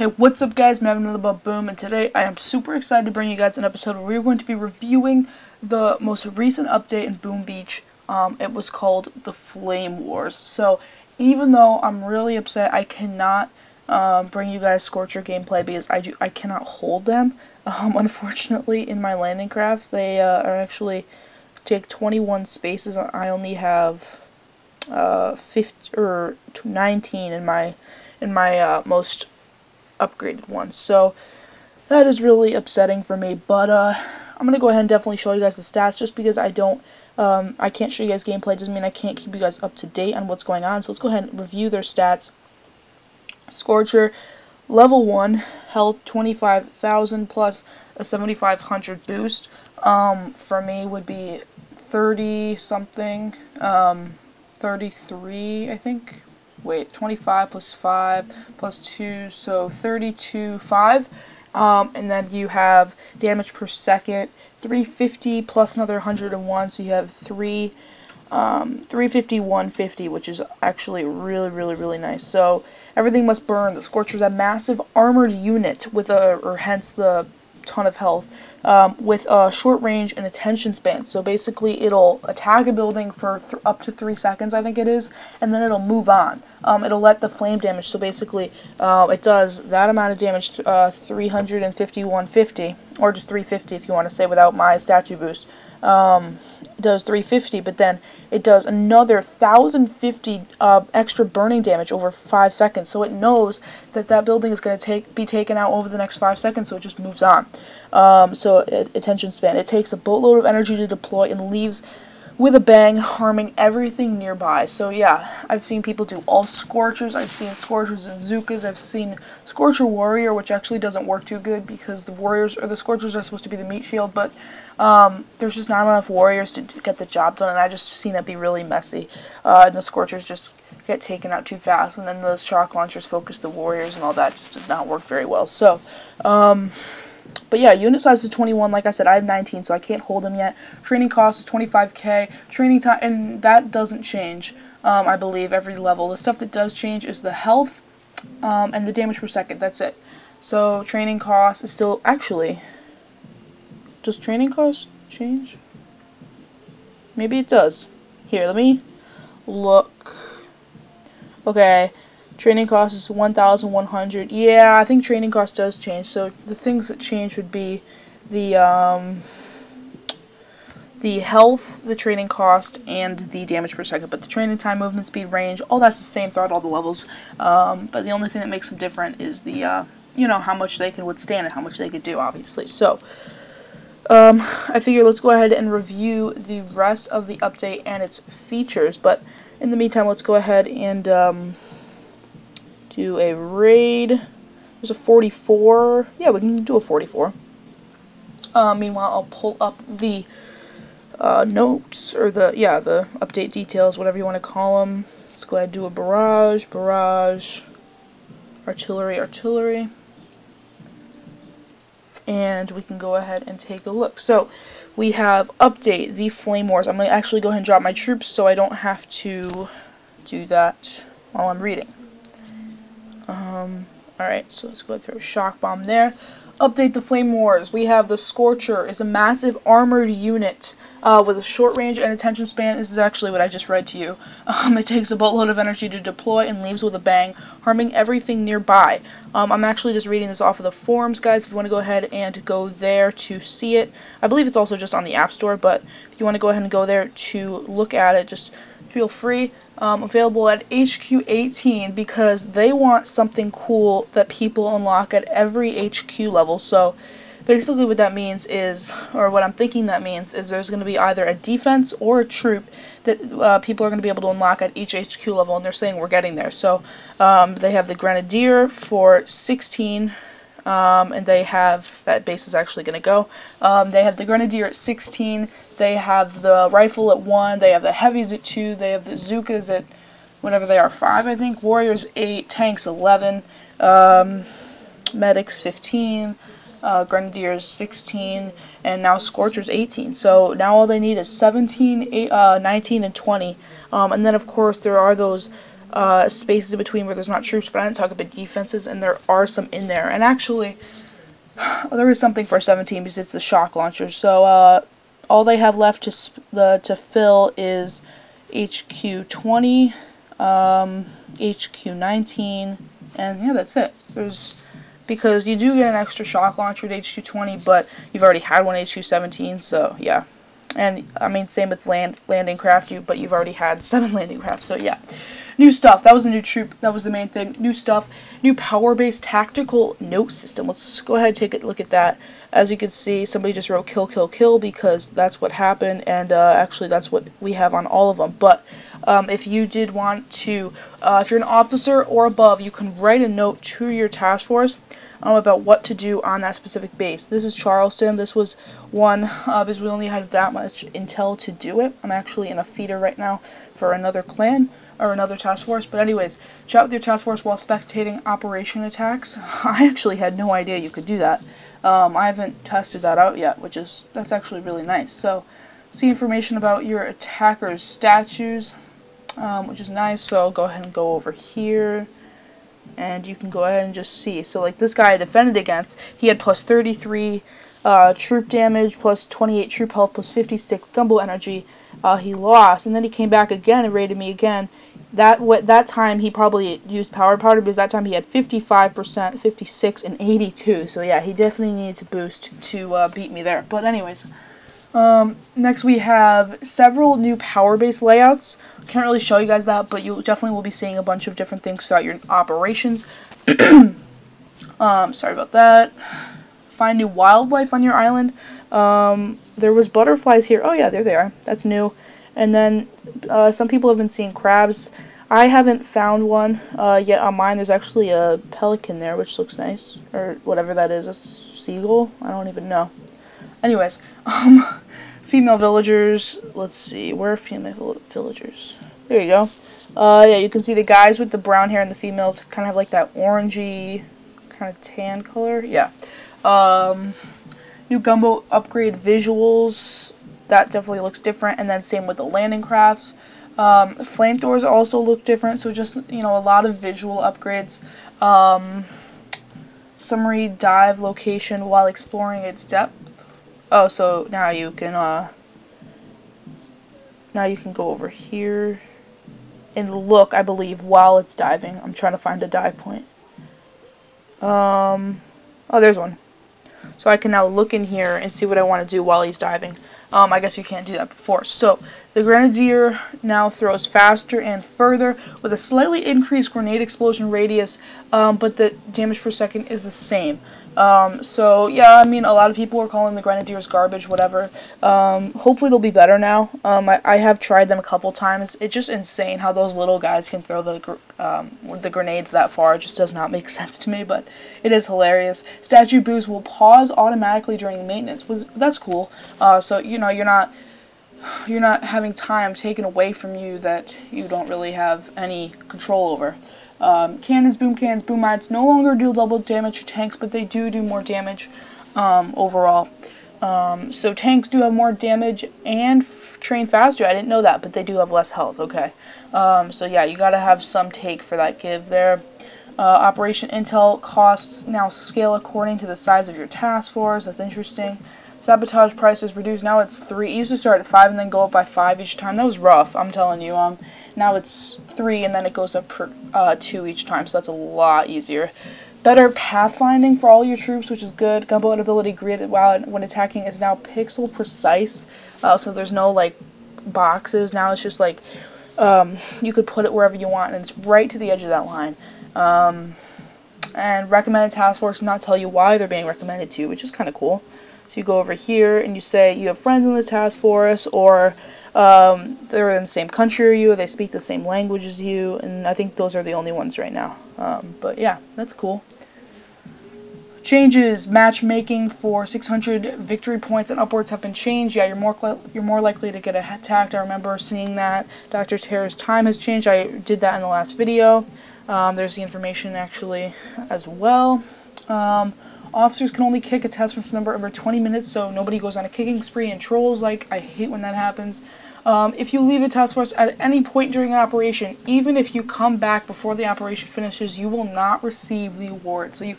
Hey, what's up guys, Nothin But Boom, and today I am super excited to bring you guys an episode where we're going to be reviewing the most recent update in Boom Beach. It was called the Flame Wars. So, even though I'm really upset I cannot bring you guys Scorcher gameplay because I cannot hold them, unfortunately, in my landing crafts. They are actually take 21 spaces, and I only have 50 or 19 in my most upgraded ones, so that is really upsetting for me. But I'm gonna go ahead and definitely show you guys the stats. Just because I can't show you guys gameplay doesn't mean I can't keep you guys up to date on what's going on. So let's go ahead and review their stats. Scorcher, level 1, health 25,000 plus a 7,500 boost. For me would be 30 something, 33 I think. Wait, 25 plus 5 plus 2, so 32.5. And then you have damage per second, 350 plus another 101, so you have 350, 150, which is actually really nice. So everything must burn. The Scorcher's a massive armored unit with hence the ton of health, with a short range and attention span. So basically it'll attack a building for up to 3 seconds, I think it is, and then it'll move on. It'll let the flame damage, so basically it does that amount of damage, 350, 150, or just 350 if you want to say without my statue boost. It does 350, but then it does another 1,050 extra burning damage over 5 seconds. So it knows that that building is going to be taken out over the next 5 seconds, so it just moves on. Attention span. It takes a boatload of energy to deploy and leaves with a bang, harming everything nearby. So yeah, I've seen people do all Scorchers. I've seen Scorchers and Zookas. I've seen Scorcher Warrior, which actually doesn't work too good because the Scorchers are supposed to be the meat shield, but there's just not enough warriors to get the job done, and I just seen it be really messy. And the Scorchers just get taken out too fast, and then those shock launchers focus the warriors, and all that just did not work very well. So, but yeah, unit size is 21. Like I said, I have 19, so I can't hold them yet. Training cost is 25k. Training time, and that doesn't change, I believe, every level. The stuff that does change is the health and the damage per second. That's it. So training cost is still, actually, does training cost change? Maybe it does. Here, let me look. Okay. Training cost is 1,100. Yeah, I think training cost does change. So the things that change would be the health, the training cost, and the damage per second. But the training time, movement speed, range, all that's the same throughout all the levels. But the only thing that makes them different is the you know, how much they can withstand and how much they could do, obviously. So I figure let's go ahead and review the rest of the update and its features. But in the meantime, let's go ahead and do a raid. There's a 44. Yeah, we can do a 44. Meanwhile, I'll pull up the notes, or the update details, whatever you want to call them. Let's go ahead and do a barrage, artillery. And we can go ahead and take a look. So we have update the Flame Wars. I'm going to actually go ahead and drop my troops so I don't have to do that while I'm reading. Alright, so let's go ahead and throw a shock bomb there. Update the Flame Wars. We have the Scorcher is a massive armored unit with a short range and attention span. This is actually what I just read to you. It takes a boatload of energy to deploy and leaves with a bang, harming everything nearby. I'm actually just reading this off of the forums, guys. If you want to go ahead and go there to see it. I believe it's also just on the App Store, but if you want to go ahead and go there to look at it, just feel free. Available at HQ 18 because they want something cool that people unlock at every HQ level. So basically what that means is, or what I'm thinking that means, is there's going to be either a defense or a troop that people are going to be able to unlock at each HQ level, and they're saying we're getting there. So they have the Grenadier for 16, and they have, that base is actually going to go. They have the Grenadier at 16, they have the rifle at 1, they have the heavies at 2, they have the Zookas at whatever they are, 5 I think, warriors 8, tanks 11, medics 15, Grenadiers 16, and now Scorchers 18. So now all they need is 17, 19, and 20. And then of course there are those spaces in between where there's not troops, but I didn't talk about defenses, and there are some in there. And actually, there is something for 17 because it's the shock launcher. So all they have left to fill is HQ 20, HQ 19, and yeah, that's it. Because you do get an extra shock launcher at HQ 20, but you've already had one at HQ 17, so yeah. And I mean, same with landing craft, but you've already had 7 landing craft, so yeah. New stuff. That was the new troop. That was the main thing. New stuff. New power base tactical note system. Let's go ahead and take a look at that. As you can see, somebody just wrote kill, kill, kill because that's what happened, and actually that's what we have on all of them. But if you did want to, if you're an officer or above, you can write a note to your task force about what to do on that specific base. This is Charleston. This was one because we only had that much intel to do it. I'm actually in a feeder right now for another clan or another task force. But anyways, chat with your task force while spectating operation attacks. I actually had no idea you could do that. I haven't tested that out yet, that's actually really nice. So, see information about your attacker's statues, which is nice. So I'll go ahead and go over here, and you can go ahead and just see. So like this guy I defended against, he had plus 33 troop damage, plus 28 troop health, plus 56 gumbo energy. He lost, and then he came back again and raided me again. That time he probably used power powder because that time he had 55%, 56, and 82. So yeah, he definitely needed to boost to beat me there. But anyways, next we have several new power base layouts. Can't really show you guys that, but you definitely will be seeing a bunch of different things throughout your operations. Sorry about that. Find new wildlife on your island. There was butterflies here. Oh yeah, there they are. That's new. And then some people have been seeing crabs. I haven't found one yet on mine. There's actually a pelican there, which looks nice. Or whatever that is. A seagull? I don't even know. Anyways, female villagers. Let's see. Where are female villagers? There you go. Yeah, you can see the guys with the brown hair and the females kind of have like that orangey kind of tan color. Yeah. New gumbo upgrade visuals. That definitely looks different, and then same with the landing crafts. Flamethrowers also look different, so just, a lot of visual upgrades. Summary dive location while exploring its depth. Oh, so now you can go over here and look, I believe, while it's diving. I'm trying to find a dive point. Oh, there's one. So I can now look in here and see what I want to do while he's diving. I guess you can't do that before. So the Grenadier now throws faster and further with a slightly increased grenade explosion radius, but the damage per second is the same. So yeah, I mean, a lot of people are calling the Grenadiers garbage, whatever. Hopefully they'll be better now. I have tried them a couple times. It's just insane how those little guys can throw the grenades that far. It just does not make sense to me, but it is hilarious. Statue boost will pause automatically during maintenance. That's cool. So you're not having time taken away from you that you don't really have any control over. Cannons, boom mines no longer deal double damage to tanks, but they do more damage overall. So tanks do have more damage and train faster. I didn't know that, but they do have less health. Okay. So yeah, you gotta have some take for that give there. Operation Intel costs now scale according to the size of your task force. That's interesting. Sabotage price is reduced. Now it's 3. It used to start at 5 and then go up by 5 each time. That was rough, I'm telling you. Now it's 3 and then it goes up per 2 each time, so that's a lot easier. Better pathfinding for all your troops, which is good. Gumbo ability grid when attacking is now pixel precise. So there's no like boxes. Now it's just like you could put it wherever you want, and it's right to the edge of that line. And recommended task force not tell you why they're being recommended to you, which is kind of cool. So you go over here and you say you have friends in this task force, or they're in the same country as you, or they speak the same language as you, and I think those are the only ones right now. But yeah, that's cool. Changes. Matchmaking for 600 victory points and upwards have been changed. Yeah, you're more likely to get attacked. I remember seeing that. Dr. Terror's time has changed. I did that in the last video. There's the information actually as well. Officers can only kick a task force member over 20 minutes, so nobody goes on a kicking spree and trolls. Like, I hate when that happens. If you leave a task force at any point during an operation, even if you come back before the operation finishes, you will not receive the award. So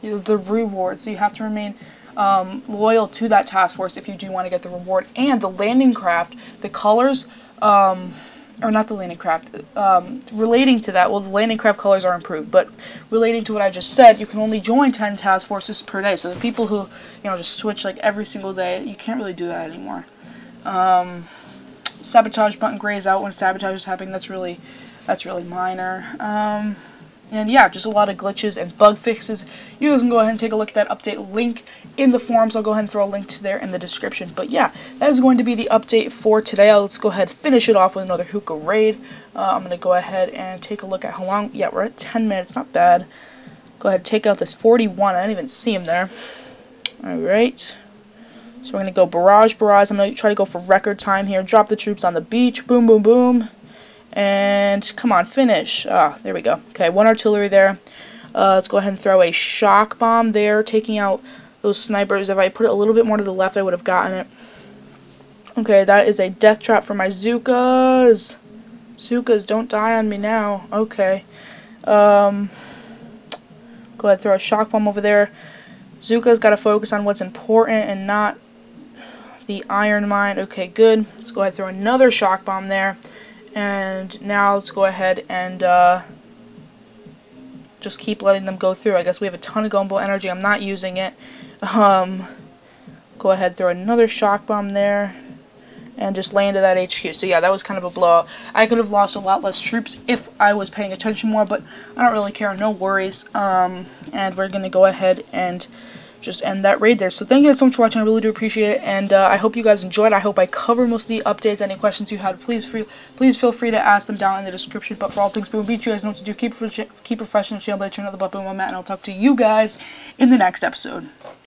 the reward. So you have to remain loyal to that task force if you do want to get the reward. And the landing craft, the colors, or not the landing craft, relating to that, well, the landing craft colors are improved, but relating to what I just said, you can only join 10 task forces per day. So the people who, just switch like every single day, you can't really do that anymore. Sabotage button grays out when sabotage is happening. That's really minor. And yeah, just a lot of glitches and bug fixes. You guys can go ahead and take a look at that update link in the forums. I'll go ahead and throw a link to there in the description. But yeah, that is going to be the update for today. Let's go ahead and finish it off with another hookah raid. I'm going to go ahead and take a look at how long. Yeah, we're at 10 minutes. Not bad. Go ahead and take out this 41. I didn't even see him there. Alright. So we're going to go barrage. I'm going to try to go for record time here. Drop the troops on the beach. Boom, boom, boom. And come on, finish. There we go. Okay, 1 artillery there. Let's go ahead and throw a shock bomb there, taking out those snipers. If I put it a little bit more to the left, I would have gotten it. Okay, that is a death trap for my Zookas. Zookas, don't die on me now. Okay. Go ahead, throw a shock bomb over there. Zooka's got to focus on what's important and not the iron mine. Okay, good. Let's go ahead and throw another shock bomb there. And now let's go ahead and just keep letting them go through. I guess we have a ton of gunboat energy. I'm not using it. Go ahead, throw another shock bomb there. And just lay into that HQ. So yeah, that was kind of a blowout. I could have lost a lot less troops if I was paying attention more, but I don't really care. No worries. And we're going to go ahead and just end that raid there. So thank you guys so much for watching. I really do appreciate it, and I hope you guys enjoyed. I hope I covered most of the updates. Any questions you had, please feel free to ask them down in the description. But for all things Boom Beach, you guys know what to do. Keep professional, channel by Nothin But Boom. I'm Matt, and I'll talk to you guys in the next episode.